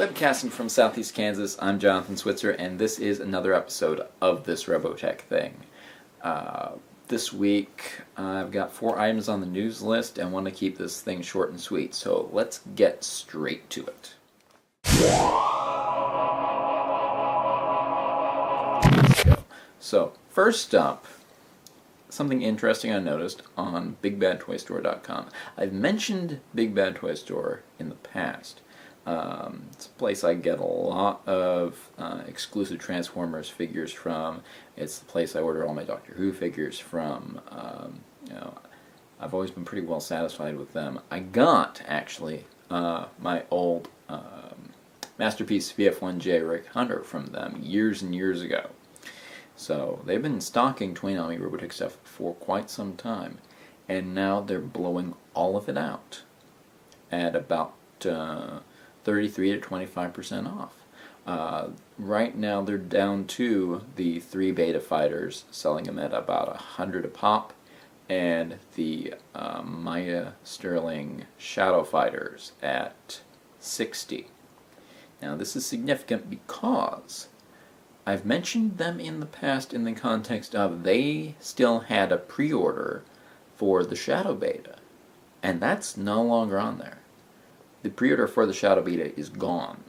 Webcasting from Southeast Kansas, I'm Jonathan Switzer, and this is another episode of this Robotech thing. This week, I've got 4 items on the news list and want to keep this thing short and sweet, so let's get straight to it. Let's go. So, first up, something interesting I noticed on BigBadToyStore.com. I've mentioned Big Bad Toy Store in the past. It's a place I get a lot of exclusive Transformers figures from. It's the place I order all my Doctor Who figures from. I've always been pretty well satisfied with them. I got, actually, my old Masterpiece VF1J Rick Hunter from them years and years ago. So they've been stocking Toynami Robotech stuff for quite some time, and now they're blowing all of it out at about 33 to 25% off. Right now they're down to the 3 Beta Fighters, selling them at about $100 a pop, and the Maya Sterling Shadow Fighters at $60. Now this is significant because I've mentioned them in the past in the context of they still had a pre-order for the Shadow Beta, and that's no longer on there. The pre-order for the Shadow Beta is gone.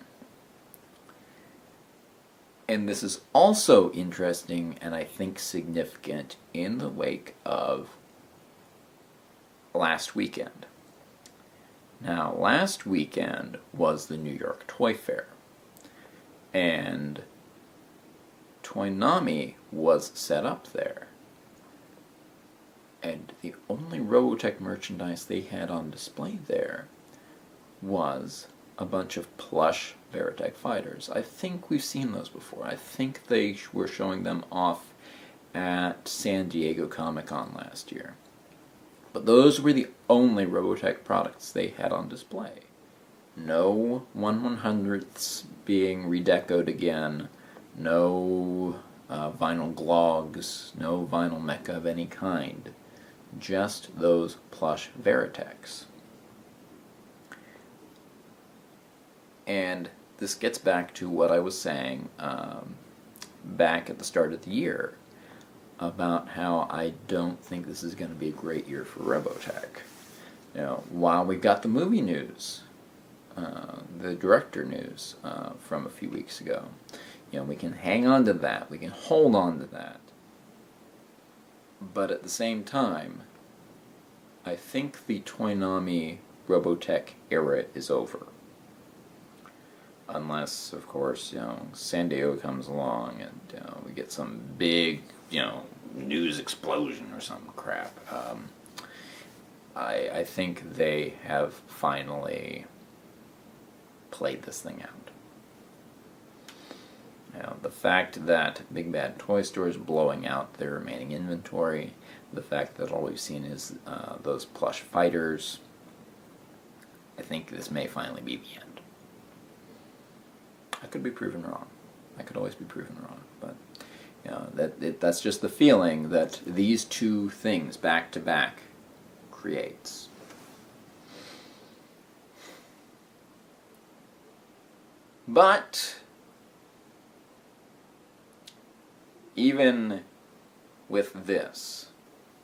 And this is also interesting and I think significant in the wake of last weekend. Now, last weekend was the New York Toy Fair, and Toynami was set up there. And the only Robotech merchandise they had on display there was a bunch of plush Robotech fighters. I think we've seen those before. I think they were showing them off at San Diego Comic-Con last year. But those were the only Robotech products they had on display. No 1/100ths being redecoed again, no vinyl glogs, no vinyl mecha of any kind. Just those plush Veritechs. And this gets back to what I was saying back at the start of the year about how I don't think this is going to be a great year for Robotech. While we've got the movie news, the director news from a few weeks ago, we can hang on to that, we can hold on to that. But at the same time, I think the Toynami Robotech era is over. Unless, of course, San Diego comes along and we get some big, news explosion or some crap. I think they have finally played this thing out. The fact that Big Bad Toy Store is blowing out their remaining inventory, the fact that all we've seen is those plush fighters, I think this may finally be the end. I could be proven wrong. I could always be proven wrong, but that's just the feeling that these two things back to back creates. But even with this,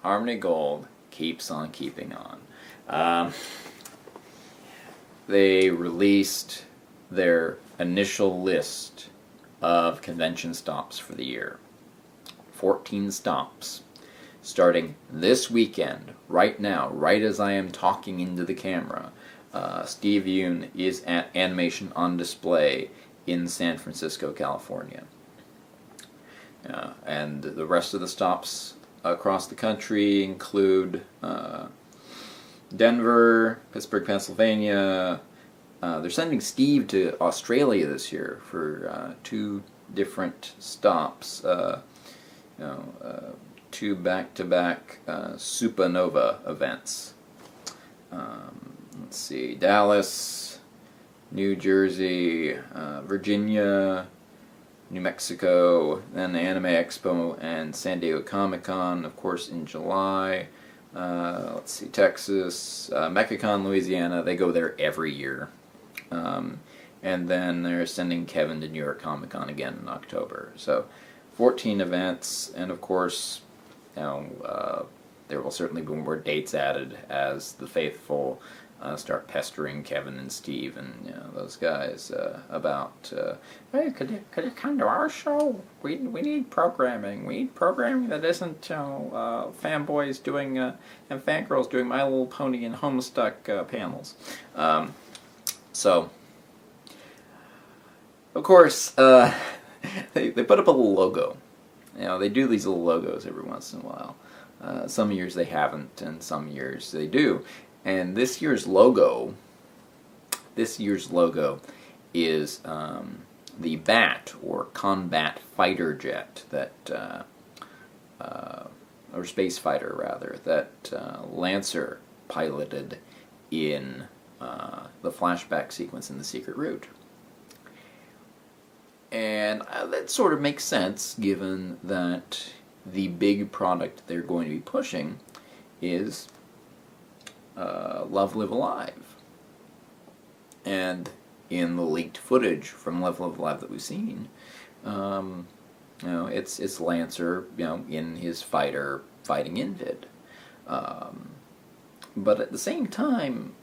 Harmony Gold keeps on keeping on. They released their initial list of convention stops for the year. 14 stops. Starting this weekend, right now, right as I am talking into the camera, Steve Yoon is at Animation on Display in San Francisco, California. And the rest of the stops across the country include Denver, Pittsburgh, Pennsylvania. They're sending Steve to Australia this year for 2 different stops. 2 back-to-back Supernova events. Let's see, Dallas, New Jersey, Virginia, New Mexico, then the Anime Expo and San Diego Comic-Con, of course, in July. Let's see, Texas, MechaCon, Louisiana, they go there every year. and then they're sending Kevin to New York Comic Con again in October. So 14 events, and of course, there will certainly be more dates added as the faithful start pestering Kevin and Steve and those guys about, hey, could you come to our show? We need programming. We need programming that isn't fanboys doing and fangirls doing My Little Pony and Homestuck panels. So, of course, they put up a little logo. They do these little logos every once in a while. Some years they haven't, and some years they do. And this year's logo is the BAT, or Combat Fighter Jet, that or space fighter rather, that Lancer piloted in the flashback sequence in The Secret Route. And that sort of makes sense, given that the big product they're going to be pushing is Love, Live, Alive. And in the leaked footage from Love, Live, Alive that we've seen, it's Lancer, in his fighter fighting Invid. But at the same time,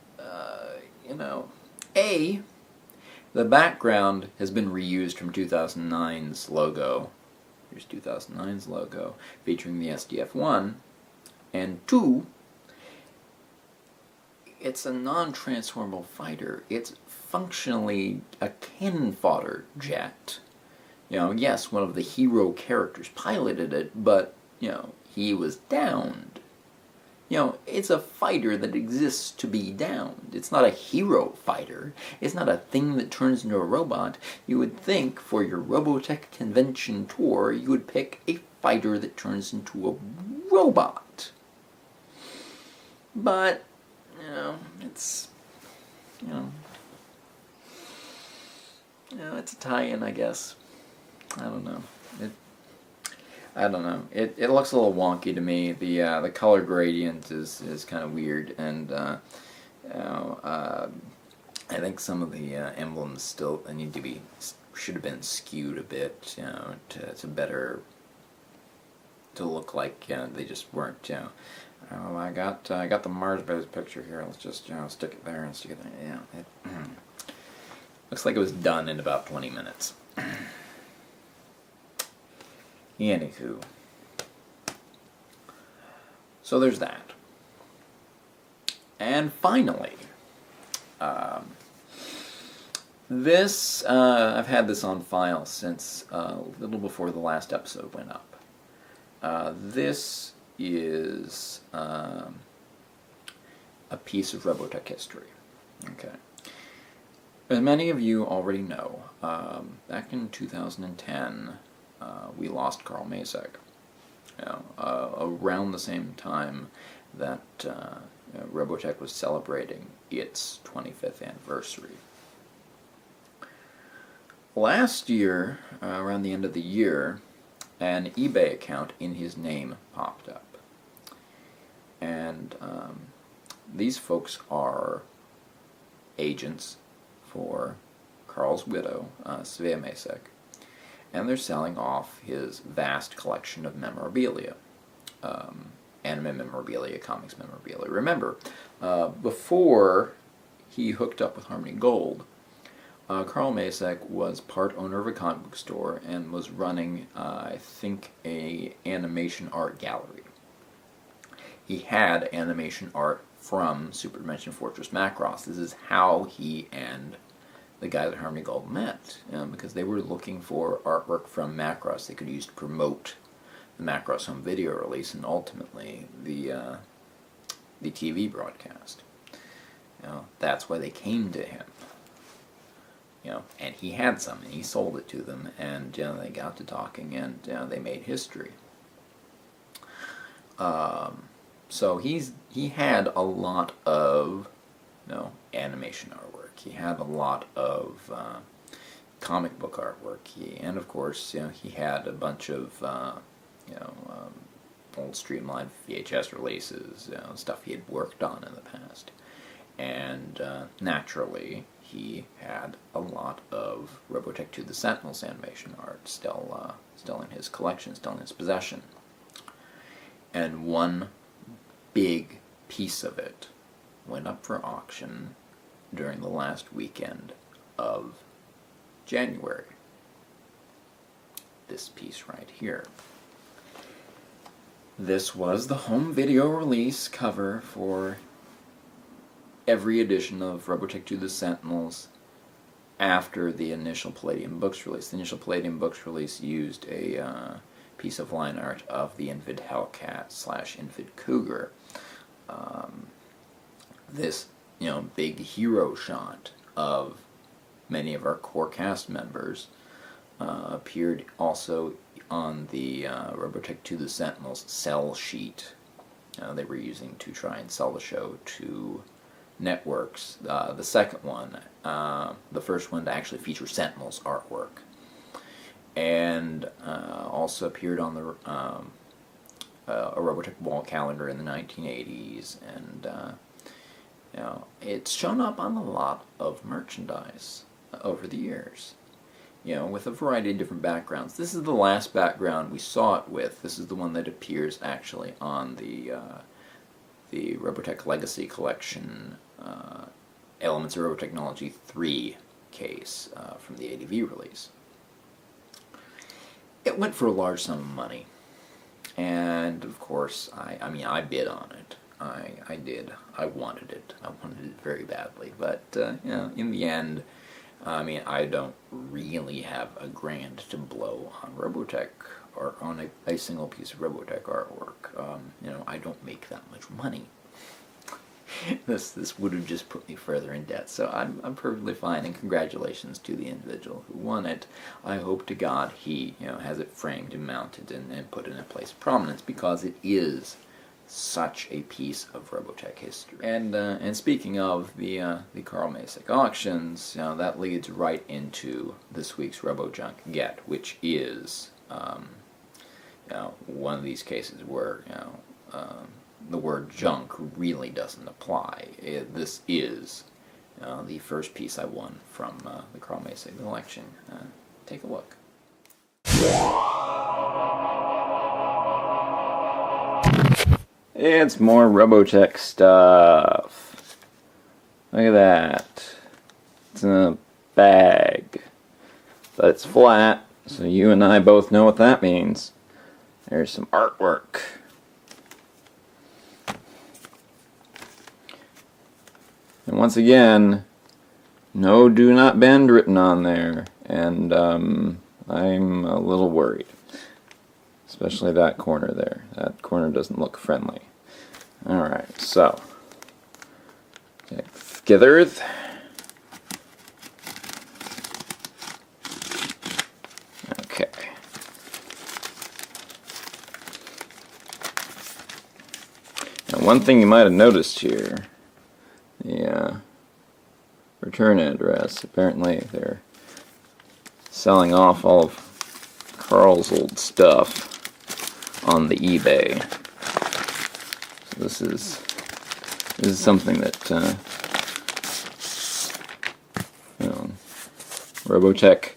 the background has been reused from 2009's logo. Here's 2009's logo, featuring the SDF-1. And 2, it's a non-transformable fighter. It's functionally a cannon fodder jet. Yes, one of the hero characters piloted it, but, he was downed. It's a fighter that exists to be downed. It's not a hero fighter. It's not a thing that turns into a robot. You would think for your Robotech Convention Tour, you would pick a fighter that turns into a robot. But, it's, it's a tie-in, I guess. I don't know. It looks a little wonky to me. The color gradient is kind of weird, and I think some of the emblems still should have been skewed a bit, to better to look like they just weren't. Oh, I got the Mars base picture here. Let's just stick it there and stick it there. It looks like it was done in about 20 minutes. Anywho, so there's that. And finally, this, I've had this on file since a little before the last episode went up. This is a piece of Robotech history. Okay. As many of you already know, back in 2010, we lost Carl Macek. Around the same time that Robotech was celebrating its 25th anniversary. Last year, around the end of the year, an eBay account in his name popped up. And these folks are agents for Carl's widow, Svea Macek. And they're selling off his vast collection of memorabilia. Anime memorabilia, comics memorabilia. Remember, before he hooked up with Harmony Gold, Carl Macek was part owner of a comic book store and was running, I think, a animation art gallery. He had animation art from Super Dimension Fortress Macross. This is how he and the guys at Harmony Gold met, because they were looking for artwork from Macross they could use to promote the Macross home video release and ultimately the TV broadcast. That's why they came to him. And he had some, and he sold it to them, and they got to talking, and they made history. So he had a lot of animation artwork. He had a lot of comic book artwork. And of course, he had a bunch of old streamlined VHS releases, stuff he had worked on in the past. And naturally, he had a lot of Robotech 2 the Sentinels animation art still in his collection, still in his possession. And one big piece of it went up for auction during the last weekend of January. This piece right here. This was the home video release cover for every edition of Robotech 2 the Sentinels after the initial Palladium Books release. The initial Palladium Books release used a piece of line art of the Invid Hellcat / Invid Cougar. This, big hero shot of many of our core cast members appeared also on the Robotech 2 the Sentinels sell sheet they were using to try and sell the show to networks. The second one, the first one to actually feature Sentinels artwork, and also appeared on the a Robotech wall calendar in the 1980s, and it's shown up on a lot of merchandise over the years, with a variety of different backgrounds. This is the last background we saw it with. This is the one that appears actually on the Robotech Legacy Collection Elements of Robotechnology 3 case from the ADV release. It went for a large sum of money, and of course, I bid on it. I did. I wanted it. I wanted it very badly, but in the end, I don't really have a grand to blow on Robotech or on a single piece of Robotech artwork. I don't make that much money. This would have just put me further in debt, so I'm perfectly fine, and congratulations to the individual who won it. I hope to God he has it framed and mounted and put in a place of prominence, because it is such a piece of Robotech history. And speaking of the Carl Macek auctions, that leads right into this week's RoboJunk Get, which is one of these cases where the word junk really doesn't apply. This is the first piece I won from the Carl Macek collection. Take a look. It's more Robotech stuff. Look at that. It's in a bag. But it's flat, so you and I both know what that means. There's some artwork. And once again, no "do not bend" written on there. And I'm a little worried. Especially that corner there. That corner doesn't look friendly. Alright, so get together. Okay. Now, one thing you might have noticed here, the return address. Apparently they're selling off all of Carl's old stuff on the eBay. So this is something that Robotech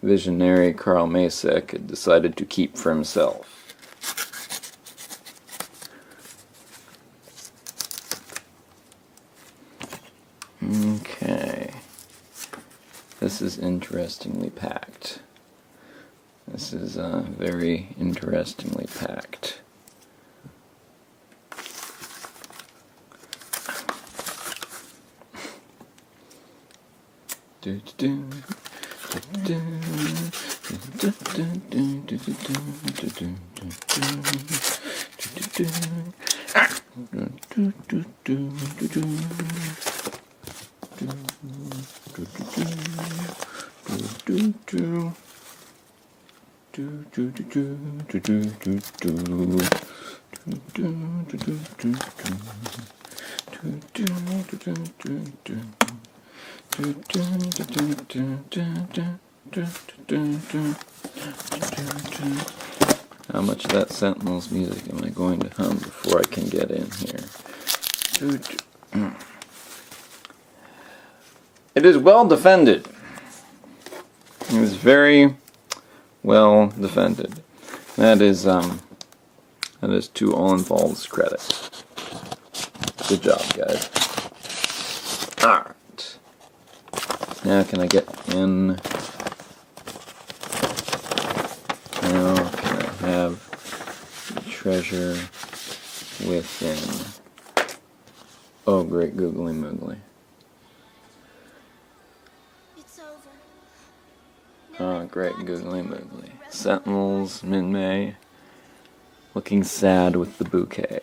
visionary Carl Macek had decided to keep for himself. Okay. This is interestingly packed. This is very interestingly packed. How much of that Sentinels music am I going to hum before I can get in here? It is well defended. It is very well defended. That is to all involved's credit. Good job, guys. Alright. Now can I get in? Now can I have the treasure within? Oh, great googly moogly. It's over. Oh, great googly moogly. Sentinels, Min-May, looking sad with the bouquet.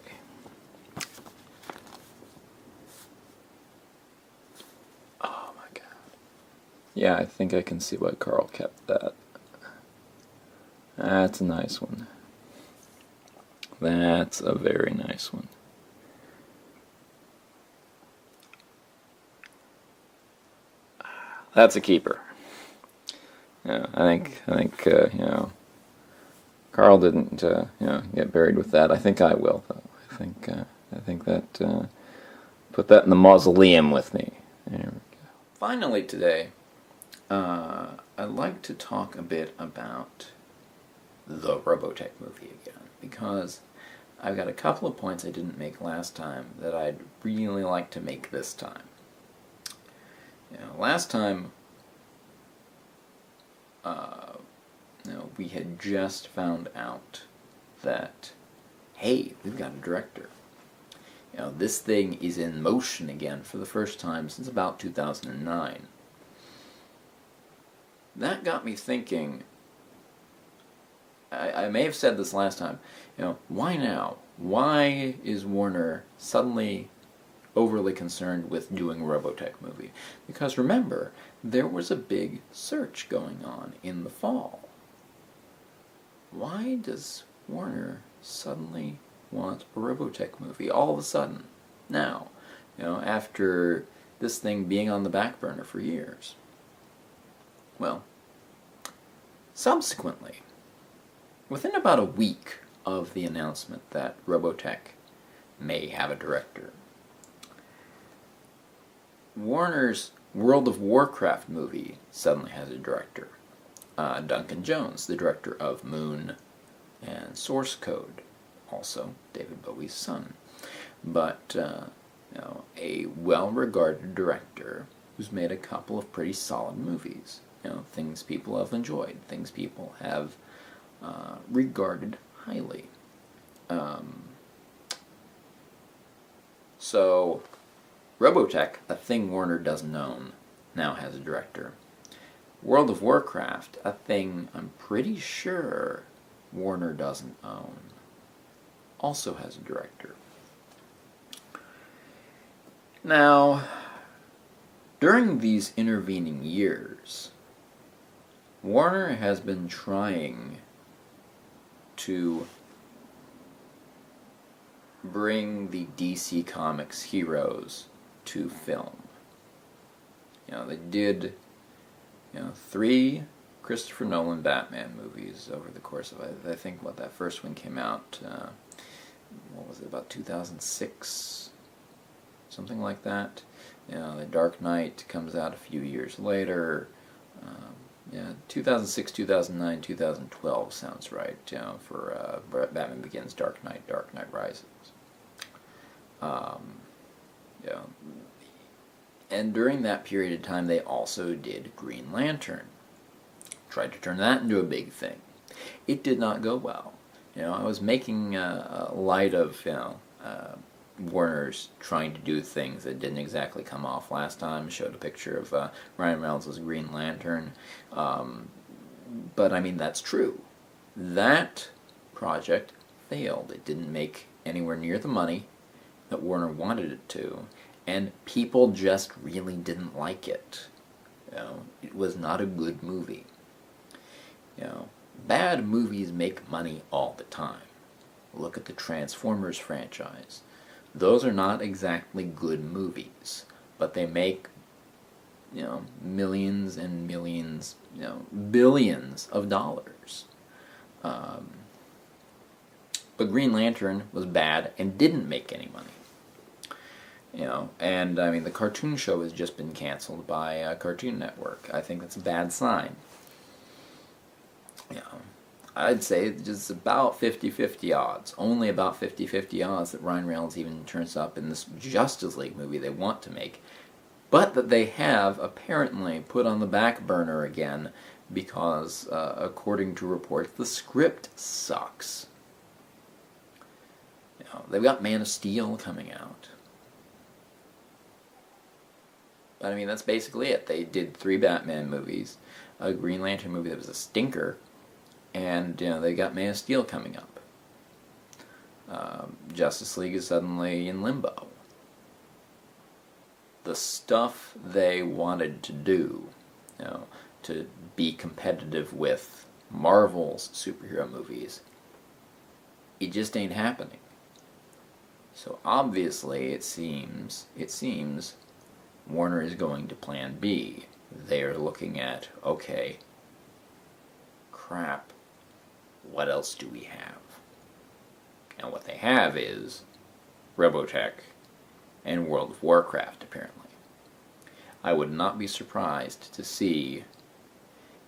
Oh my god. Yeah, I think I can see why Carl kept that. That's a nice one. That's a very nice one. That's a keeper. Yeah, I think you know, Carl didn't you know, get buried with that. I think I will though. I think that put that in the mausoleum with me. There we go. Finally today, I'd like to talk a bit about the Robotech movie again, because I've got a couple of points I didn't make last time that I'd really like to make this time. You know, last time, you know, we had just found out that, hey, we've got a director. You know, this thing is in motion again for the first time since about 2009. That got me thinking. I may have said this last time. You know, why now? Why is Warner suddenly overly concerned with doing a Robotech movie? Because remember, there was a big search going on in the fall. Why does Warner suddenly want a Robotech movie all of a sudden? Now, you know, after this thing being on the back burner for years. Well, subsequently, within about a week of the announcement that Robotech may have a director, Warner's World of Warcraft movie suddenly has a director. Duncan Jones, the director of Moon and Source Code, also David Bowie's son. But, you know, a well-regarded director who's made a couple of pretty solid movies. You know, things people have enjoyed, things people have regarded highly. So, Robotech, a thing Warner doesn't own, now has a director. World of Warcraft, a thing I'm pretty sure Warner doesn't own, also has a director. Now, during these intervening years, Warner has been trying to bring the DC Comics heroes to film. You know, they did, you know, 3 Christopher Nolan Batman movies over the course of, I think, what, that first one came out, what was it, about 2006? Something like that. You know, The Dark Knight comes out a few years later. Yeah, 2006, 2009, 2012 sounds right, you know, for Batman Begins, Dark Knight Rises. Yeah. And during that period of time, they also did Green Lantern. Tried to turn that into a big thing. It did not go well. You know, I was making light of, you know, Warner's trying to do things that didn't exactly come off last time. Showed a picture of Ryan Reynolds' Green Lantern. But, I mean, that's true. That project failed. It didn't make anywhere near the money that Warner wanted it to, and people just really didn't like it. You know, it was not a good movie. You know, bad movies make money all the time. Look at the Transformers franchise. Those are not exactly good movies, but they make, you know, millions and millions, you know, billions of dollars. But Green Lantern was bad and didn't make any money. And I mean, the cartoon show has just been canceled by Cartoon Network. I think that's a bad sign. I'd say just about 50-50 odds, only about 50-50 odds that Ryan Reynolds even turns up in this Justice League movie they want to make, but that they have apparently put on the back burner again because, according to reports, the script sucks. They've got Man of Steel coming out. But I mean, that's basically it. They did 3 Batman movies, a Green Lantern movie that was a stinker, and they got Man of Steel coming up. Justice League is suddenly in limbo. The stuff they wanted to do, to be competitive with Marvel's superhero movies, it just ain't happening. So obviously, it seems Warner is going to Plan B. They're looking at, okay, crap, what else do we have? And what they have is Robotech and World of Warcraft, apparently. I would not be surprised to see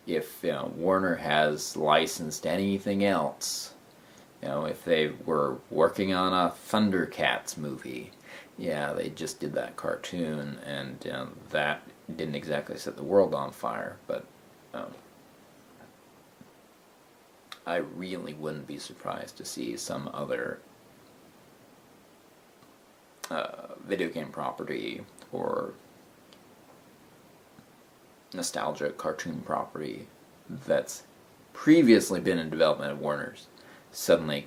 if Warner has licensed anything else. If they were working on a Thundercats movie. Yeah, they just did that cartoon, and that didn't exactly set the world on fire, but I really wouldn't be surprised to see some other video game property or nostalgic cartoon property that's previously been in development at Warner's suddenly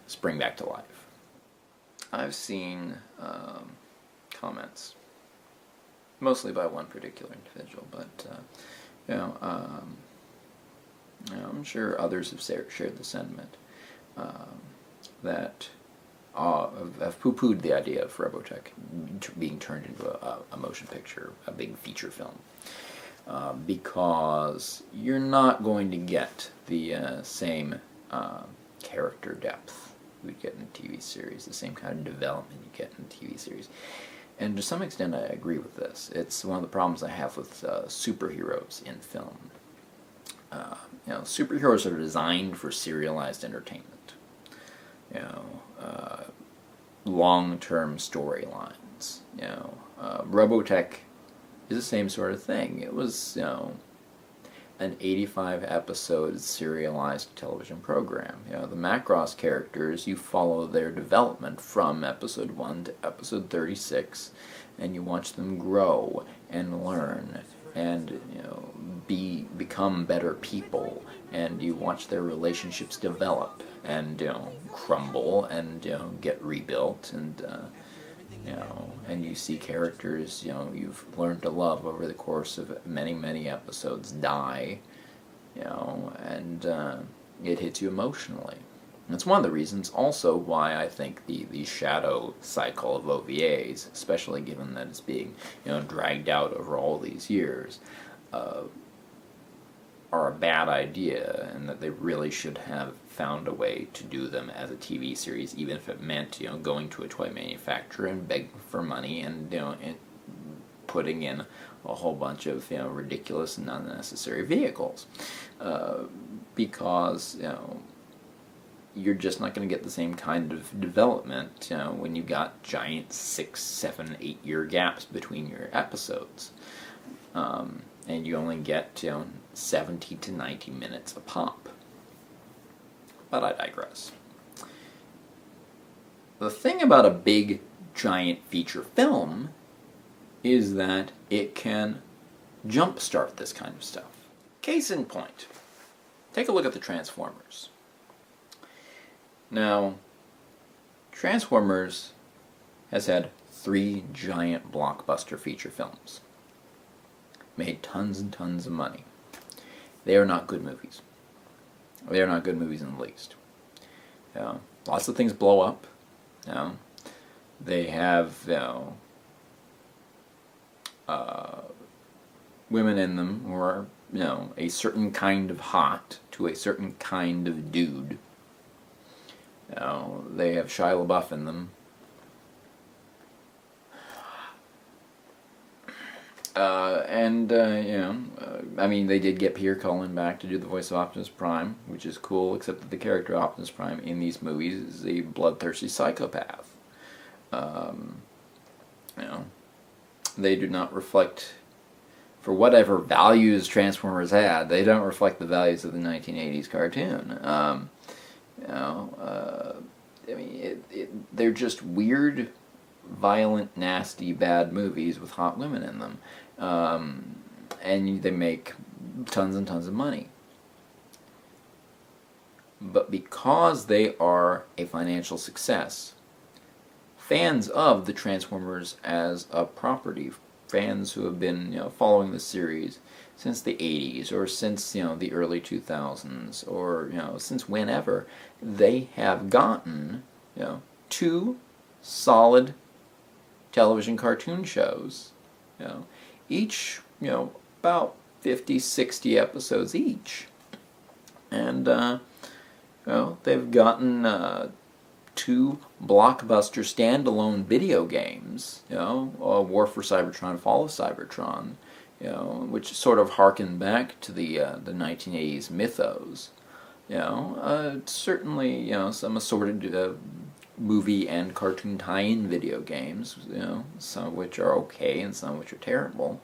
spring back to life. I've seen comments, mostly by one particular individual, but I'm sure others have shared the sentiment that have poo-pooed the idea of Robotech being turned into a motion picture, a big feature film, because you're not going to get the same character depth you would get in a TV series, the same kind of development you get in a TV series. And to some extent I agree with this. It's one of the problems I have with superheroes in film. Superheroes are designed for serialized entertainment. Long-term storylines. Robotech is the same sort of thing. It was, an 85-episode serialized television program. The Macross characters, you follow their development from episode 1 to episode 36, and you watch them grow and learn and become better people, and you watch their relationships develop and crumble and get rebuilt, and and you see characters you've learned to love over the course of many episodes die, and it hits you emotionally. And it's one of the reasons also why I think the shadow cycle of OVAs, especially given that it's being dragged out over all these years, are a bad idea, and that they really should have found a way to do them as a TV series, even if it meant going to a toy manufacturer and begging for money and and putting in a whole bunch of ridiculous and unnecessary vehicles, because you're just not going to get the same kind of development when you've got giant 6, 7, 8 year gaps between your episodes. And you only get 70 to 90 minutes a pop. But I digress. The thing about a big, giant feature film is that it can jumpstart this kind of stuff. Case in point, take a look at the Transformers. Now, Transformers has had 3 giant blockbuster feature films. Made tons and tons of money. They are not good movies. They are not good movies in the least. Lots of things blow up. They have women in them who are a certain kind of hot to a certain kind of dude. They have Shia LaBeouf in them. And, I mean, they did get Peter Cullen back to do the voice of Optimus Prime, which is cool, except that the character Optimus Prime in these movies is a bloodthirsty psychopath. You know, they do not reflect, for whatever values Transformers had, they don't reflect the values of the 1980s cartoon. I mean, they're just weird, violent, nasty, bad movies with hot women in them. And they make tons and tons of money. But because they are a financial success, fans of the Transformers as a property, fans who have been following the series since the 80s or since the early 2000s or since whenever, they have gotten two solid television cartoon shows, each about 50, 60 episodes each, and they've gotten two blockbuster standalone video games, War for Cybertron, Fall of Cybertron, which sort of harken back to the 1980s mythos. Certainly, some assorted movie and cartoon tie-in video games, some of which are okay and some of which are terrible,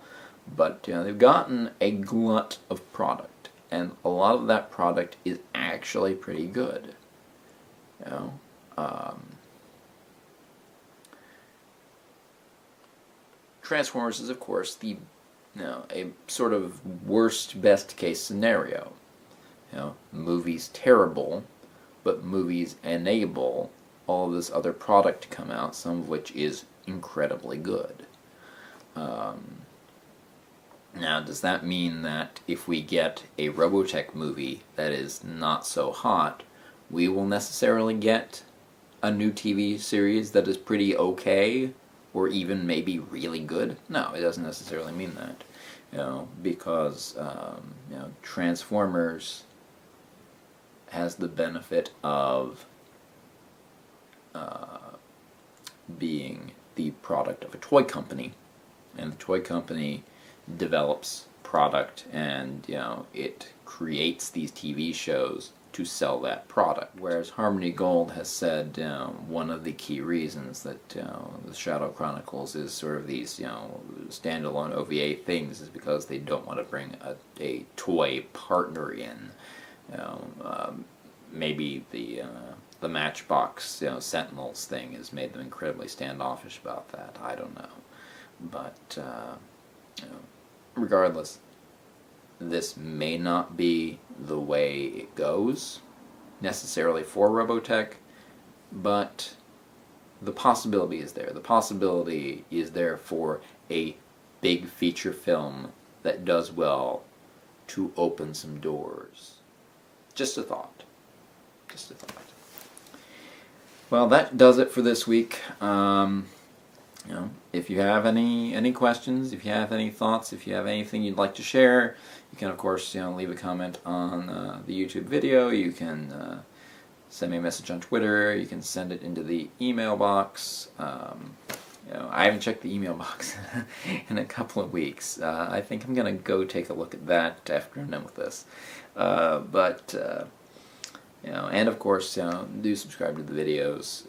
but they've gotten a glut of product, and a lot of that product is actually pretty good. Transformers is, of course, the a sort of worst best case scenario. Movies terrible, but movies enable all of this other product to come out, some of which is incredibly good. Now, does that mean that if we get a Robotech movie that is not so hot, we will necessarily get a new TV series that is pretty okay, or even maybe really good? No, it doesn't necessarily mean that. Because Transformers has the benefit of being the product of a toy company, and the toy company develops product, and it creates these TV shows to sell that product. Whereas Harmony Gold has said one of the key reasons that the Shadow Chronicles is sort of these standalone OVA things is because they don't want to bring a toy partner in. Maybe the Matchbox Sentinels thing has made them incredibly standoffish about that. I don't know, but regardless, this may not be the way it goes necessarily for Robotech, but the possibility is there. The possibility is there for a big feature film that does well to open some doors. Just a thought. Just a thought. Well, that does it for this week. If you have any questions, if you have any thoughts, if you have anything you'd like to share, you can, of course, leave a comment on the YouTube video. You can send me a message on Twitter. You can send it into the email box. I haven't checked the email box in a couple of weeks. I think I'm going to go take a look at that after I'm done with this. And of course, do subscribe to the videos.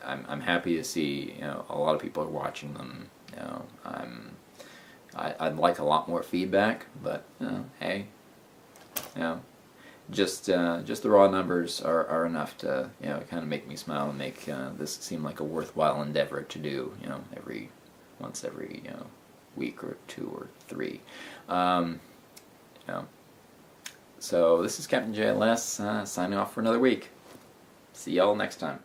I'm happy to see a lot of people are watching them. I'd like a lot more feedback, but hey, just the raw numbers are enough to kind of make me smile and make this seem like a worthwhile endeavor to do once every week or two or three. So this is Captain JLS signing off for another week. See y'all next time.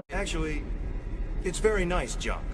Actually, it's very nice junk.